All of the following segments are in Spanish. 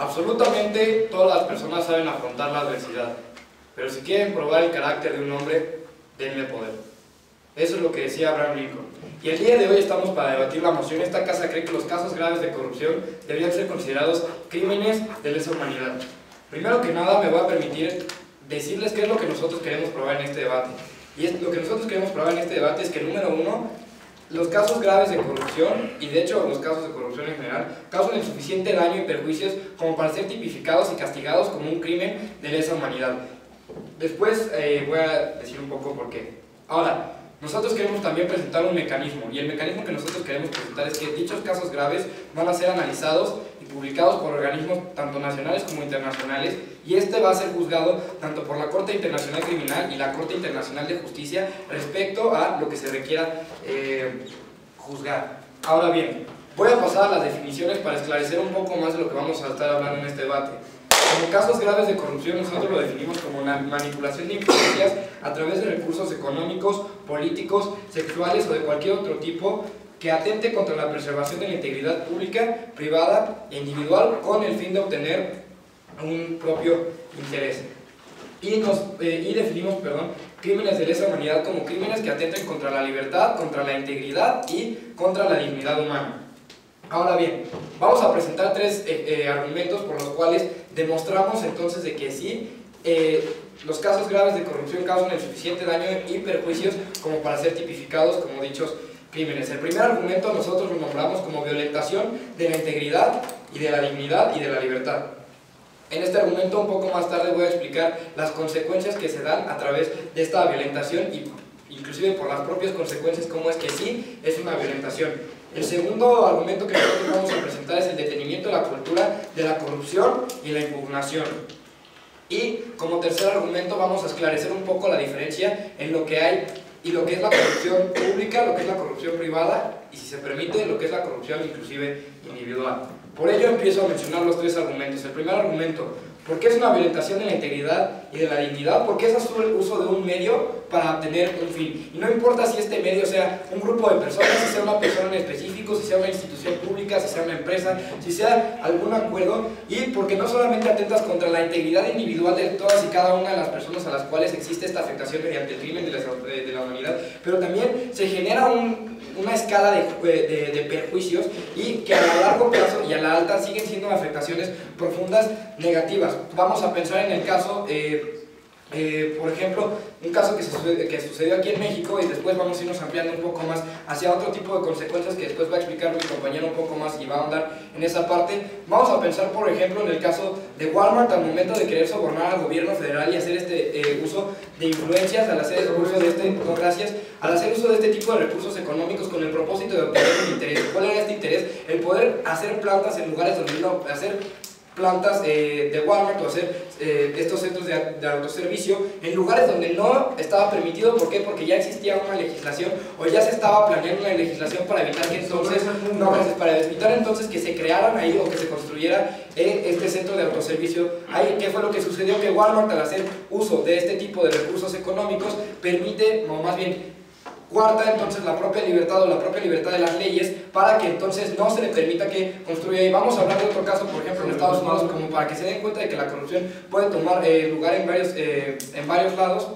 Absolutamente todas las personas saben afrontar la adversidad, pero si quieren probar el carácter de un hombre, denle poder. Eso es lo que decía Abraham Lincoln. Y el día de hoy estamos para debatir la moción. Esta casa cree que los casos graves de corrupción deberían ser considerados crímenes de lesa humanidad. Primero que nada me voy a permitir decirles qué es lo que nosotros queremos probar en este debate. Y lo que nosotros queremos probar en este debate es que, número uno, los casos graves de corrupción, y de hecho los casos de corrupción en general, causan el suficiente daño y perjuicios como para ser tipificados y castigados como un crimen de lesa humanidad. Después voy a decir un poco por qué. Ahora, nosotros queremos también presentar un mecanismo, y el mecanismo que nosotros queremos presentar es que dichos casos graves van a ser analizados y publicados por organismos tanto nacionales como internacionales, y este va a ser juzgado tanto por la Corte Internacional Criminal y la Corte Internacional de Justicia respecto a lo que se requiera juzgar. Ahora bien, voy a pasar a las definiciones para esclarecer un poco más de lo que vamos a estar hablando en este debate. Como casos graves de corrupción, nosotros lo definimos como una manipulación de influencias a través de recursos económicos, políticos, sexuales o de cualquier otro tipo que atente contra la preservación de la integridad pública, privada e individual con el fin de obtener un propio interés. Y definimos, crímenes de lesa humanidad como crímenes que atenten contra la libertad, contra la integridad y contra la dignidad humana. Ahora bien, vamos a presentar tres argumentos por los cuales demostramos entonces de que sí, los casos graves de corrupción causan el suficiente daño y perjuicios como para ser tipificados como dichos crímenes. El primer argumento nosotros lo nombramos como violentación de la integridad y de la dignidad y de la libertad. En este argumento un poco más tarde voy a explicar las consecuencias que se dan a través de esta violentación y inclusive por las propias consecuencias cómo es que sí es una violentación. El segundo argumento que nosotros vamos a presentar es el detenimiento de la cultura de la corrupción y la impugnación. Y como tercer argumento vamos a esclarecer un poco la diferencia en lo que hay y lo que es la corrupción pública, lo que es la corrupción privada y, si se permite, lo que es la corrupción inclusive individual. Por ello empiezo a mencionar los tres argumentos. El primer argumento: ¿por qué es una violentación de la integridad y de la dignidad? Porque es el uso de un medio para obtener un fin. Y no importa si este medio sea un grupo de personas, si sea una persona en específico, si sea una institución pública, si sea una empresa, si sea algún acuerdo, y porque no solamente atentas contra la integridad individual de todas y cada una de las personas a las cuales existe esta afectación mediante el crimen de la humanidad, pero también se genera una escala de perjuicios y que a largo plazo y a la alta siguen siendo afectaciones profundas negativas. Vamos a pensar en el caso, por ejemplo, un caso que sucedió aquí en México, y después vamos a irnos ampliando un poco más hacia otro tipo de consecuencias que después va a explicar mi compañero un poco más y va a ahondar en esa parte. Vamos a pensar, por ejemplo, en el caso de Walmart al momento de querer sobornar al gobierno federal y hacer uso de influencias, al hacer uso de este tipo de recursos económicos con el propósito de obtener un interés. ¿Cuál era este interés? El poder hacer plantas en lugares donde no plantas de Walmart o hacer estos centros de autoservicio en lugares donde no estaba permitido. ¿Por qué? Porque ya existía una legislación o ya se estaba planeando una legislación para evitar que entonces que se crearan ahí o que se construyera este centro de autoservicio. Ahí, ¿qué fue lo que sucedió? Que Walmart, al hacer uso de este tipo de recursos económicos, permite, o más bien cuarta entonces la propia libertad o la propia libertad de las leyes para que entonces no se le permita que construya. Y vamos a hablar de otro caso, por ejemplo, en Estados Unidos, como para que se den cuenta de que la corrupción puede tomar lugar en varios lados.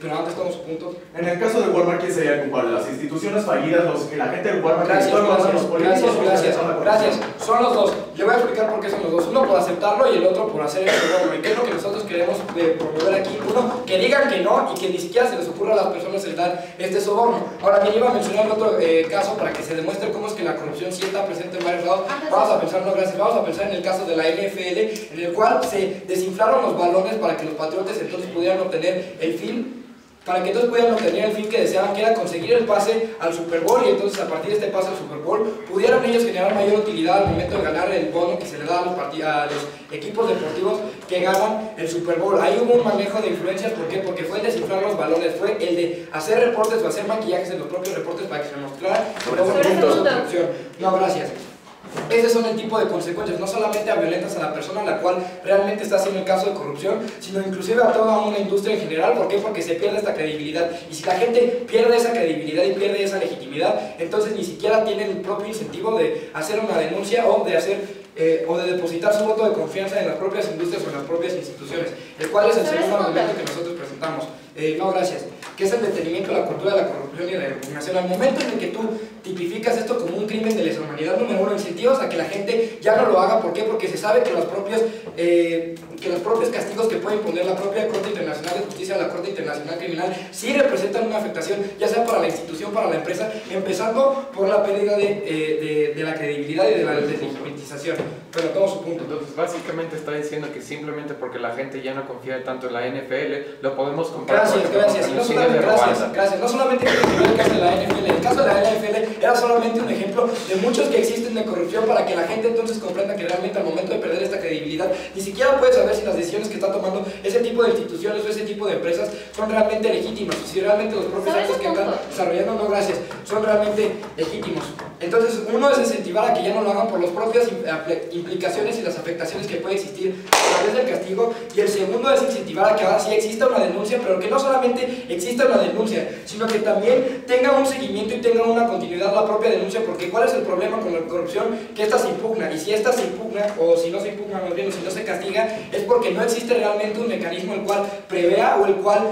Pero antes tomo su punto. En el caso de Walmart, ¿quién sería el culpable? ¿Las instituciones fallidas, la gente de Walmart? Gracias. Son los dos. Le voy a explicar por qué son los dos. Uno por aceptarlo y el otro por hacer el soborno. ¿Y qué es lo que nosotros queremos promover aquí? Uno, que digan que no y que ni siquiera se les ocurra a las personas el dar este soborno. Ahora, bien, iba a mencionar el otro caso para que se demuestre cómo es que la corrupción sí está presente en varios lados. Vamos a pensar en el caso de la NFL, en el cual se desinflaron los balones para que los Patriotas entonces pudieran obtener el fin que deseaban, que era conseguir el pase al Super Bowl, y entonces a partir de este pase al Super Bowl pudieran ellos generar mayor utilidad al momento de ganar el bono que se le da a los equipos deportivos que ganan el Super Bowl. Ahí hubo un manejo de influencias. ¿Por qué? Porque fue el desinflar los balones, fue el de hacer reportes o hacer maquillajes en los propios reportes para que se mostrara corrupción. No, gracias. Ese son el tipo de consecuencias, no solamente violentas a la persona a la cual realmente está haciendo el caso de corrupción, sino inclusive a toda una industria en general. ¿Por qué? Porque se pierde esta credibilidad, y si la gente pierde esa credibilidad y pierde esa legitimidad, entonces ni siquiera tienen el propio incentivo de hacer una denuncia o de hacer o de depositar su voto de confianza en las propias industrias o en las propias instituciones, el cual es el segundo argumento que nosotros presentamos. No, gracias. Que es el detenimiento de la cultura de la corrupción y de la impugnación. Al momento en el que tú tipificas esto como un crimen de lesa humanidad, número uno, incentivas a que la gente ya no lo haga. ¿Por qué? Porque se sabe que los propios castigos que puede imponer la propia Corte Internacional de Justicia, la Corte Internacional Criminal, sí representan una afectación, ya sea para la institución, para la empresa, empezando por la pérdida de la credibilidad y de la deslegitimización. Pero todo su punto. Entonces, básicamente está diciendo que simplemente porque la gente ya no confía tanto en la NFL, lo podemos comprar. Gracias. No solamente que el caso de la NFL, el caso de la NFL era solamente un ejemplo de muchos que existen de corrupción para que la gente entonces comprenda que realmente al momento de perder esta credibilidad, ni siquiera puede saber si las decisiones que está tomando ese tipo de instituciones o ese tipo de empresas son realmente legítimas, o si realmente los propios actos que están desarrollando, no gracias, son realmente legítimos. Entonces, uno es incentivar a que ya no lo hagan por las propias implicaciones y las afectaciones que puede existir a través del castigo, y el segundo es incentivar a que ahora sí exista una denuncia, pero que no solamente exista una denuncia, sino que también tenga un seguimiento y tenga una continuidad la propia denuncia, porque ¿cuál es el problema con la corrupción? Que esta se impugna, y si esta se impugna, o si no se impugna más bien, o si no se castiga, es porque no existe realmente un mecanismo el cual prevea o el cual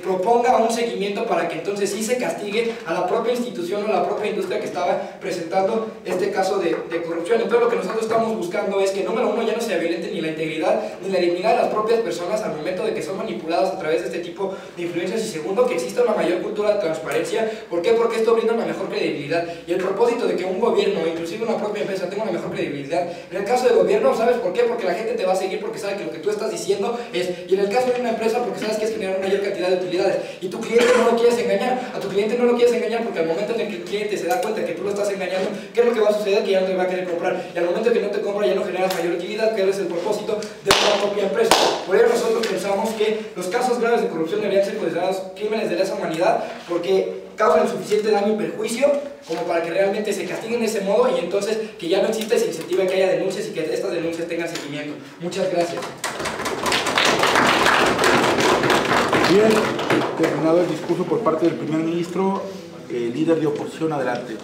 proponga un seguimiento para que entonces sí se castigue a la propia institución o a la propia industria que estaba presentando este caso de corrupción. Entonces lo que nosotros estamos buscando es que, número uno, ya no se violente ni la integridad ni la dignidad de las propias personas al momento de que son manipuladas a través de este tipo de influencias, y segundo, que exista una mayor cultura de transparencia. ¿Por qué? Porque esto brinda una mejor credibilidad, y el propósito de que un gobierno, inclusive una propia empresa, tenga una mejor credibilidad, en el caso del gobierno, ¿sabes por qué? Porque la gente te va a seguir porque sabe que lo que tú estás diciendo es, y en el caso de una empresa porque sabes que es generar una mayor cantidad de utilidades, y tu cliente no lo quieres engañar, a tu cliente no lo quieres engañar porque al momento en el que el cliente se da cuenta que tú lo estás engañando, ¿qué es lo que va a suceder? Que ya no te va a querer comprar, y al momento que no te compra ya no generas mayor utilidad, que es el propósito de una propia empresa. Por ello nosotros pensamos que los casos graves de corrupción deberían ser considerados crímenes de lesa humanidad, porque causan suficiente daño y perjuicio como para que realmente se castiguen de ese modo, y entonces que ya no exista ese incentivo a que haya denuncias y que estas denuncias tengan seguimiento. Muchas gracias. Bien, terminado el discurso por parte del primer ministro, líder de oposición, adelante.